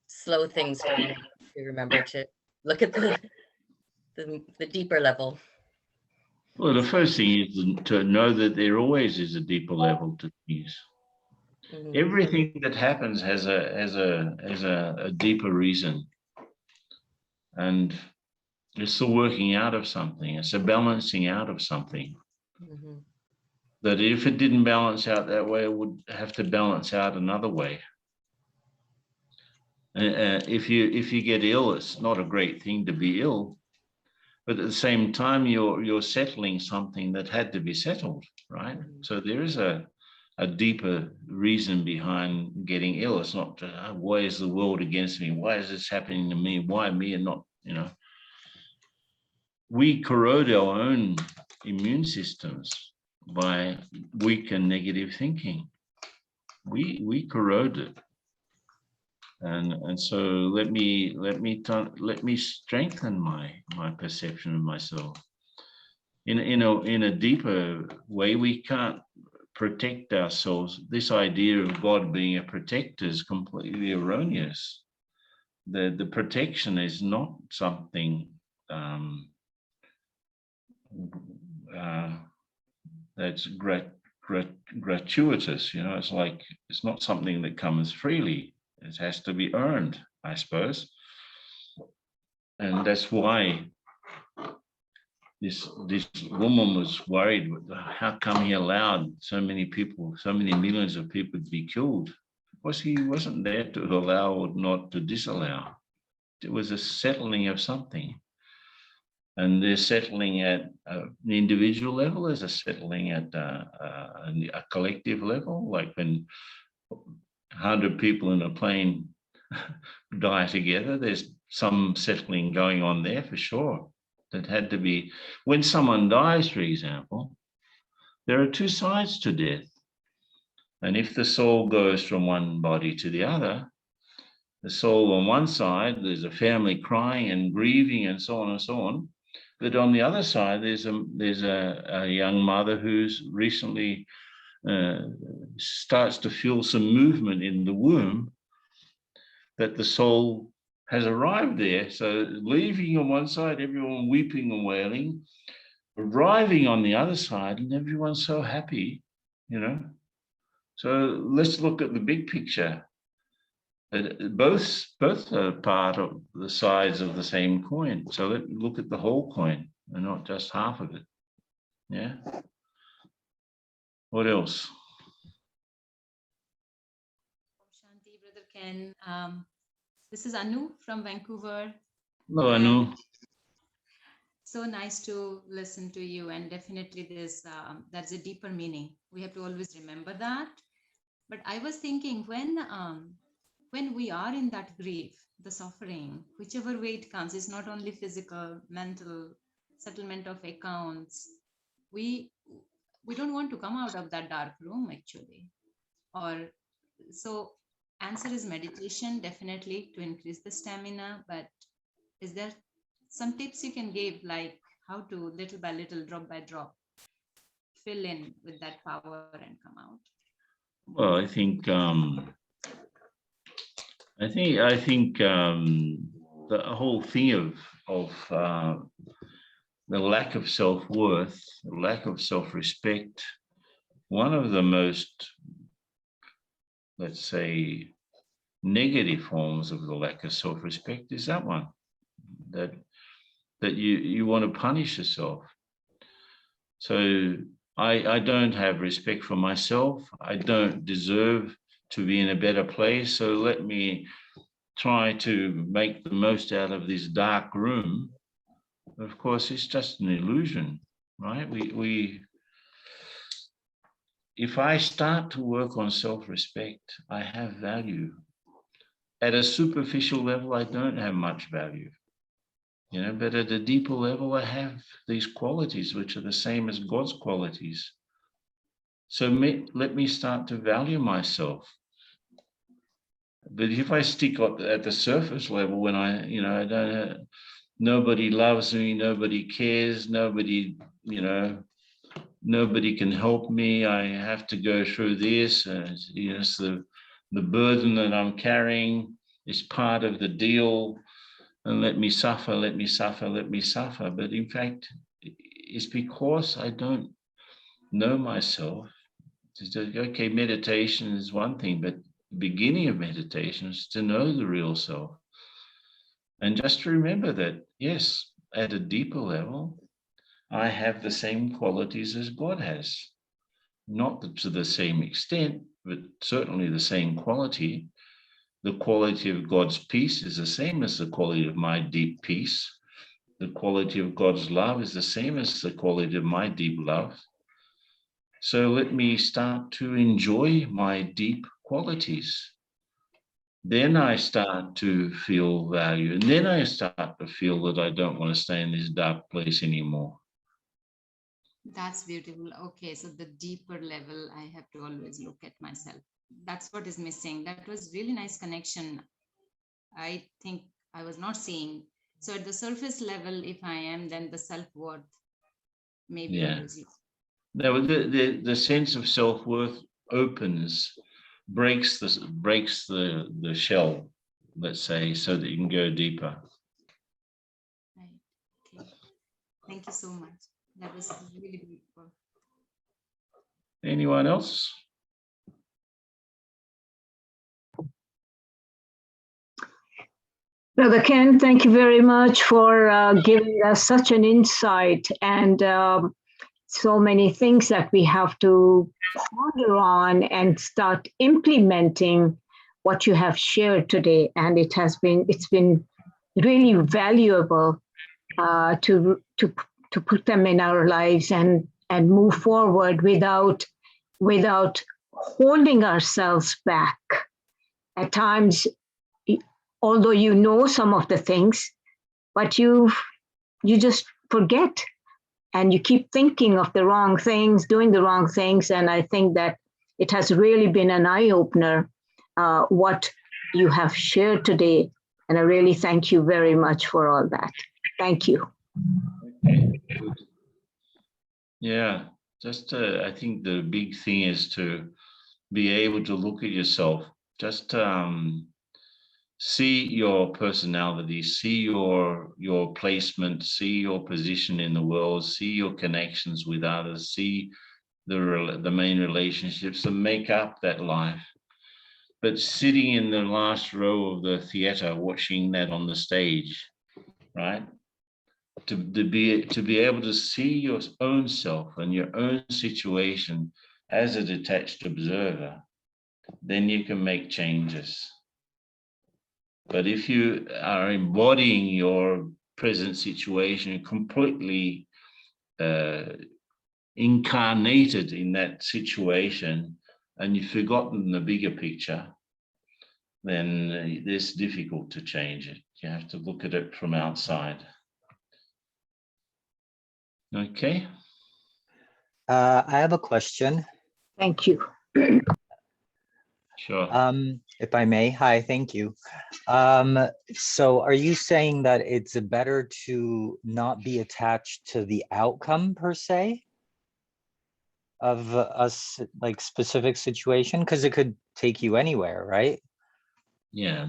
Speaker 4: slow things down to remember to look at the deeper level?
Speaker 2: Well, the first thing is to know that there always is a deeper level to things.
Speaker 4: Mhm.
Speaker 2: Everything that happens has a deeper reason, and it's the working out of something. It's a balancing out of something.
Speaker 4: Mhm.
Speaker 2: That if it didn't balance out that way, it would have to balance out another way. If you get ill, it's not a great thing to be ill, but at the same time, you're settling something that had to be settled, right?
Speaker 4: Mhm.
Speaker 2: So there is a deeper reason behind getting ill. It's not why is the world against me? Why is this happening to me? Why me and not, we corrode our own immune systems by weak and negative thinking. We corrode it. And so let me strengthen my perception of myself. In a deeper way, we can't protect ourselves. This idea of God being a protector is completely erroneous. The protection is not something that's gratuitous. It's like it's not something that comes freely. It has to be earned, I suppose. And that's why this woman was worried. How come he allowed so many people, so many millions of people to be killed? Because he wasn't there to allow or not to disallow. It was a settling of something. And they're settling at an individual level, there's a settling at a collective level, like when 100 people in a plane die together, there's some settling going on there for sure. That had to be, when someone dies, for example, there are two sides to death. And if the soul goes from one body to the other, the soul on one side, there's a family crying and grieving and so on and so on. But on the other side, there's a young mother who's recently starts to feel some movement in the womb, that the soul has arrived there. So leaving on one side, everyone weeping and wailing, arriving on the other side, and everyone's so happy, So let's look at the big picture. Both are part of the sides of the same coin. So let's look at the whole coin and not just half of it. Yeah. What else?
Speaker 1: Shanti, Brother Ken. This is Anu from Vancouver.
Speaker 2: Hello, Anu.
Speaker 1: So nice to listen to you, and definitely that's a deeper meaning. We have to always remember that. But I was thinking when we are in that grief, the suffering, whichever way it comes, is not only physical, mental, settlement of accounts. We don't want to come out of that dark room actually. Or so answer is meditation, definitely, to increase the stamina. But is there some tips you can give, like how to little by little, drop by drop, fill in with that power and come out?
Speaker 2: Well, I think the whole thing of the lack of self-worth, the lack of self-respect, one of the most let's say, negative forms of the lack of self-respect is that one, that you want to punish yourself. So I don't have respect for myself. I don't deserve to be in a better place. So let me try to make the most out of this dark room. Of course, it's just an illusion, right? If I start to work on self-respect, I have value. At a superficial level, I don't have much value, but at a deeper level, I have these qualities, which are the same as God's qualities. So let me start to value myself. But if I stick at the surface level, when I don't, nobody loves me, nobody cares, nobody can help me. I have to go through this. It's the burden that I'm carrying is part of the deal. And let me suffer, let me suffer, let me suffer. But in fact, it's because I don't know myself. Okay, meditation is one thing, but the beginning of meditation is to know the real self. And just to remember that, yes, at a deeper level, I have the same qualities as God has. Not to the same extent, but certainly the same quality. The quality of God's peace is the same as the quality of my deep peace. The quality of God's love is the same as the quality of my deep love. So let me start to enjoy my deep qualities. Then I start to feel value. And then I start to feel that I don't want to stay in this dark place anymore.
Speaker 1: That's beautiful. Okay, so the deeper level, I have to always look at myself. That's what is missing. That was really nice connection. I think I was not seeing. So at the surface level, if I am, then the self-worth maybe always.
Speaker 2: No, the sense of self-worth breaks the shell, let's say, so that you can go deeper.
Speaker 1: Right. Okay. Thank you so much. That was really beautiful.
Speaker 2: Anyone else?
Speaker 5: Brother Ken, thank you very much for giving us such an insight and so many things that we have to ponder on and start implementing what you have shared today. And it's been really valuable to put them in our lives and move forward without holding ourselves back. At times, although you know some of the things, but you just forget and you keep thinking of the wrong things, doing the wrong things. And I think that it has really been an eye-opener, what you have shared today. And I really thank you very much for all that. Thank you.
Speaker 2: Okay, good. Yeah, just I think the big thing is to be able to look at yourself, just see your personality, see your placement, see your position in the world, see your connections with others, see the main relationships that make up that life. But sitting in the last row of the theater, watching that on the stage, right? To be able to see your own self and your own situation as a detached observer, then you can make changes. But if you are embodying your present situation, completely incarnated in that situation, and you've forgotten the bigger picture, then it's difficult to change it. You have to look at it from outside. Okay.
Speaker 6: I have a question.
Speaker 5: Thank you.
Speaker 2: Sure.
Speaker 6: If I may. Hi, thank you. So are you saying that it's better to not be attached to the outcome per se of a specific situation? Because it could take you anywhere, right?
Speaker 2: Yeah,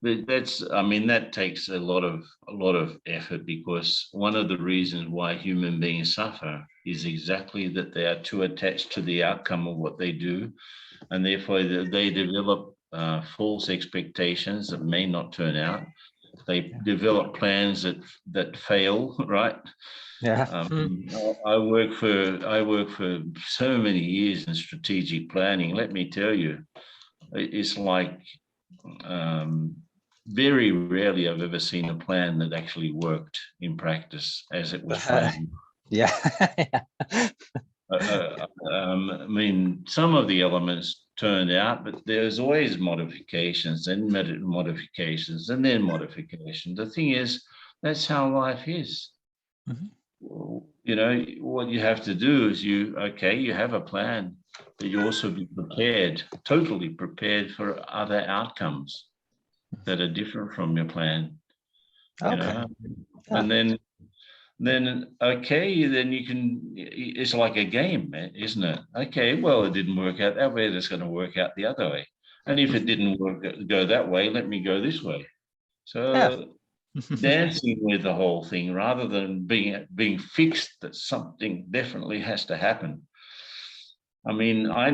Speaker 2: I mean, that takes a lot of effort, because one of the reasons why human beings suffer is exactly that they are too attached to the outcome of what they do, and therefore they develop false expectations that may not turn out. They develop plans that fail, right?
Speaker 6: Yeah.
Speaker 2: I work for so many years in strategic planning. Let me tell you, it's like very rarely I've ever seen a plan that actually worked in practice as it was planned.
Speaker 6: Yeah.
Speaker 2: I mean, some of the elements turned out, but there's always modifications and modifications and then modification. The thing is, that's how life is.
Speaker 6: Mhm.
Speaker 2: You know, what you have to do is you have a plan, but you also be prepared, totally prepared for other outcomes that are different from your plan. You know, and then you can, it's like a game, isn't it? Okay, well, it didn't work out that way, it's going to work out the other way. And if it didn't go that way, let me go this way. So dancing with the whole thing rather than being fixed that something definitely has to happen. I mean, I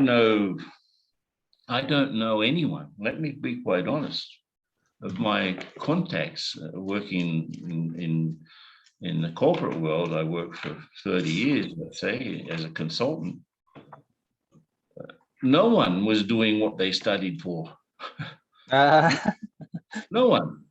Speaker 2: don't know anyone, let me be quite honest, of my contacts working in the corporate world. I worked for 30 years, let's say, as a consultant. No one was doing what they studied for. No one.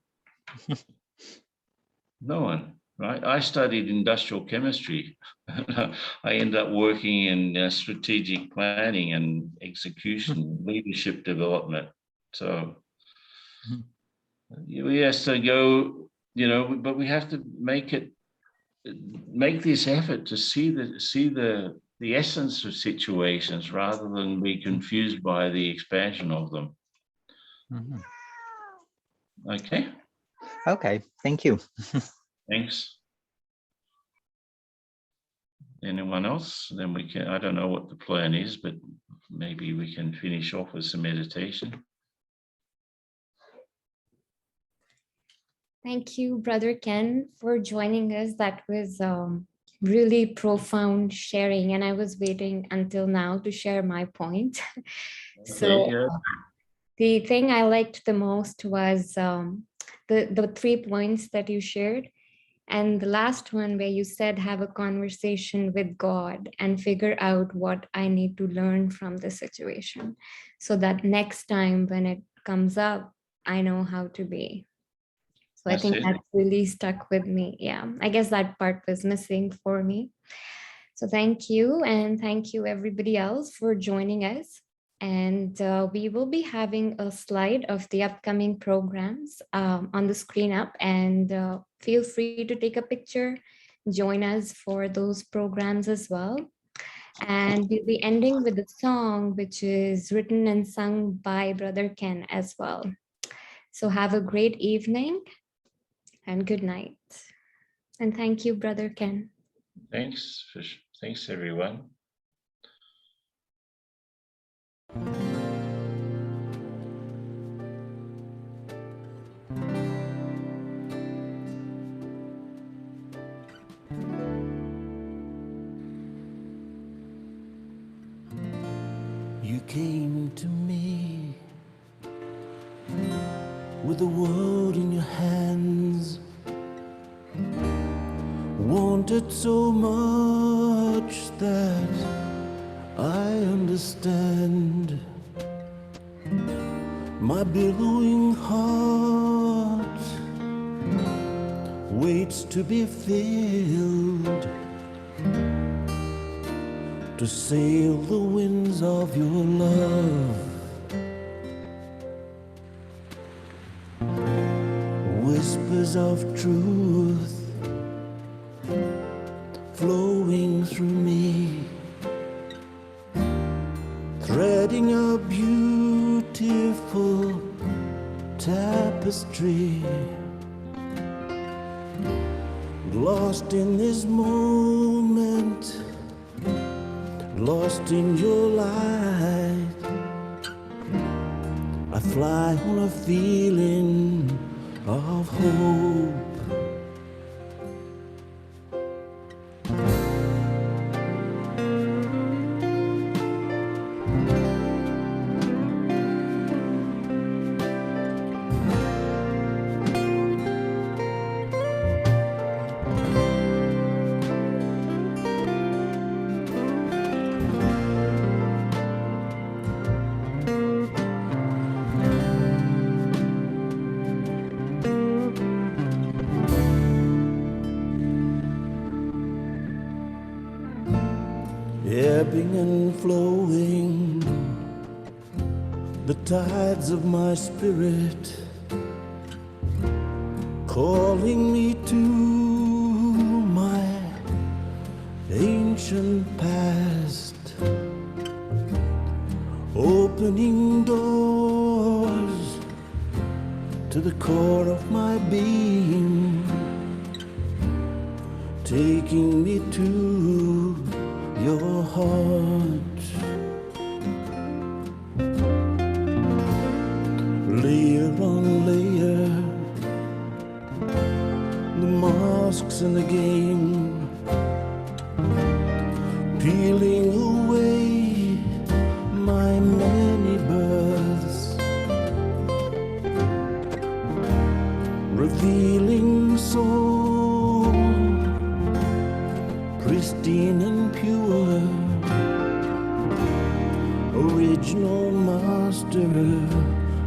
Speaker 2: No one, right? I studied industrial chemistry. I ended up working in strategic planning and execution, leadership development. So we have to go, but we have to make this effort to see the essence of situations rather than be confused by the expansion of them.
Speaker 6: Mhm.
Speaker 2: Okay.
Speaker 6: Okay, thank you.
Speaker 2: Thanks. Anyone else? Then we can, I don't know what the plan is, but maybe we can finish off with some meditation.
Speaker 7: Thank you, Brother Ken, for joining us. That was really profound sharing, and I was waiting until now to share my point. So
Speaker 2: Okay, yeah.
Speaker 7: the thing I liked the most was the 3 points that you shared. And the last one where you said, have a conversation with God and figure out what I need to learn from the situation, so that next time when it comes up, I know how to be. So I think that really stuck with me. Yeah, I guess that part was missing for me. So thank you. And thank you everybody else for joining us. And we will be having a slide of the upcoming programs on the screen up, and feel free to take a picture, join us for those programs as well. And we'll be ending with a song which is written and sung by Brother Ken as well. So have a great evening and good night. And thank you, Brother Ken.
Speaker 2: Thanks everyone.
Speaker 8: You came to me with the world in your hands, wanted so much that I understand. My billowing heart waits to be filled, to sail the winds of your love. Whispers of truth flowing through me, threading a beautiful tapestry. Lost in this moment, lost in your light, I fly on a feeling of hope. Ebbing and flowing, the tides of my spirit calling me to my ancient past, opening doors to the core of my being, taking me to your heart. Layer on layer, the masks and the game, peeling away my many births, revealing the soul, pristine and pure, original master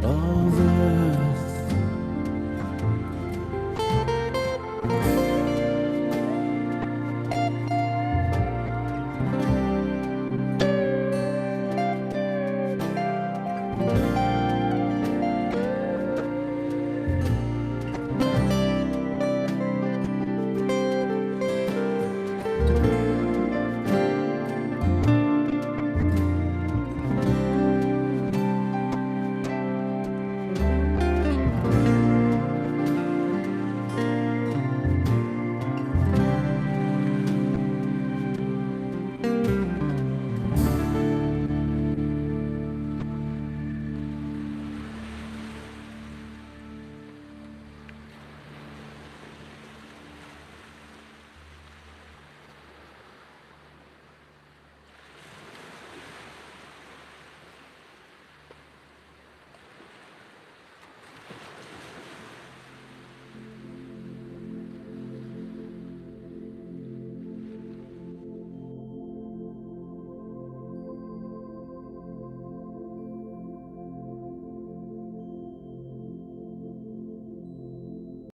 Speaker 8: of earth.